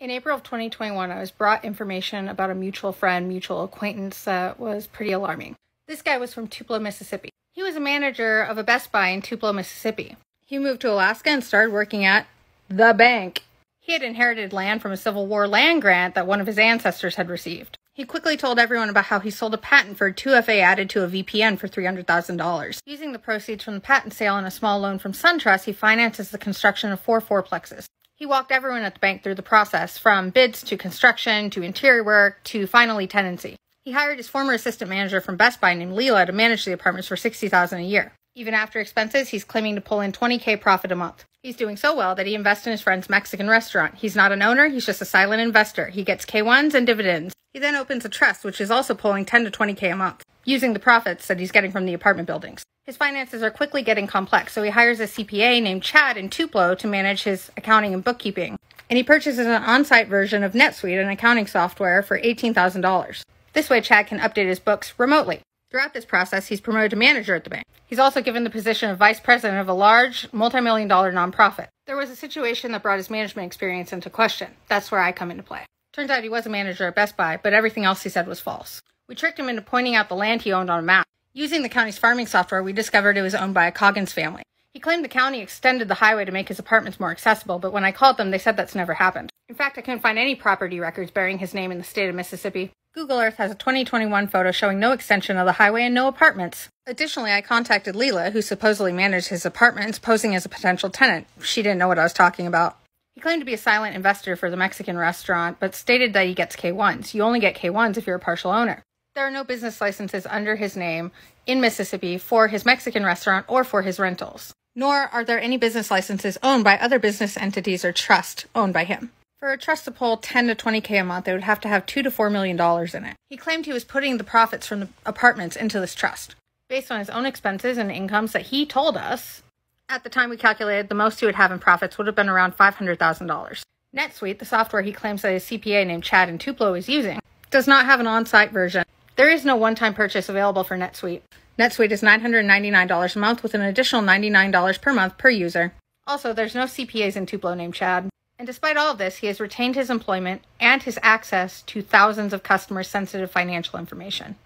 In April of 2021, I was brought information about a mutual acquaintance that was pretty alarming. This guy was from Tupelo, Mississippi. He was a manager of a Best Buy in Tupelo, Mississippi. He moved to Alaska and started working at the bank. He had inherited land from a Civil War land grant that one of his ancestors had received. He quickly told everyone about how he sold a patent for a 2FA added to a VPN for $300,000. Using the proceeds from the patent sale and a small loan from SunTrust, he finances the construction of 4 fourplexes. He walked everyone at the bank through the process, from bids to construction to interior work to finally tenancy. He hired his former assistant manager from Best Buy named Leela to manage the apartments for $60,000 a year. Even after expenses, he's claiming to pull in $20K profit a month. He's doing so well that he invests in his friend's Mexican restaurant. He's not an owner, he's just a silent investor. He gets K1s and dividends. He then opens a trust, which is also pulling $10 to $20K a month, using the profits that he's getting from the apartment buildings. His finances are quickly getting complex, so he hires a CPA named Chad in Tupelo to manage his accounting and bookkeeping. And he purchases an on-site version of NetSuite, an accounting software, for $18,000. This way, Chad can update his books remotely. Throughout this process, he's promoted to manager at the bank. He's also given the position of vice president of a large, multi-million-dollar nonprofit. There was a situation that brought his management experience into question. That's where I come into play. Turns out he was a manager at Best Buy, but everything else he said was false. We tricked him into pointing out the land he owned on a map. Using the county's farming software, we discovered it was owned by a Coggins family. He claimed the county extended the highway to make his apartments more accessible, but when I called them, they said that's never happened. In fact, I couldn't find any property records bearing his name in the state of Mississippi. Google Earth has a 2021 photo showing no extension of the highway and no apartments. Additionally, I contacted Leela, who supposedly managed his apartments, posing as a potential tenant. She didn't know what I was talking about. He claimed to be a silent investor for the Mexican restaurant, but stated that he gets K1s. You only get K1s if you're a partial owner. There are no business licenses under his name in Mississippi for his Mexican restaurant or for his rentals. Nor are there any business licenses owned by other business entities or trust owned by him. For a trust to pull $10 to $20K a month, it would have to have $2 to $4 million in it. He claimed he was putting the profits from the apartments into this trust. Based on his own expenses and incomes that he told us, at the time we calculated the most he would have in profits would have been around $500,000. NetSuite, the software he claims that his CPA named Chad in Tupelo is using, does not have an on-site version. There is no one-time purchase available for NetSuite. NetSuite is $999 a month with an additional $99 per month per user. Also, there's no CPAs in Tupelo named Chad. And despite all of this, he has retained his employment and his access to thousands of customers' sensitive financial information.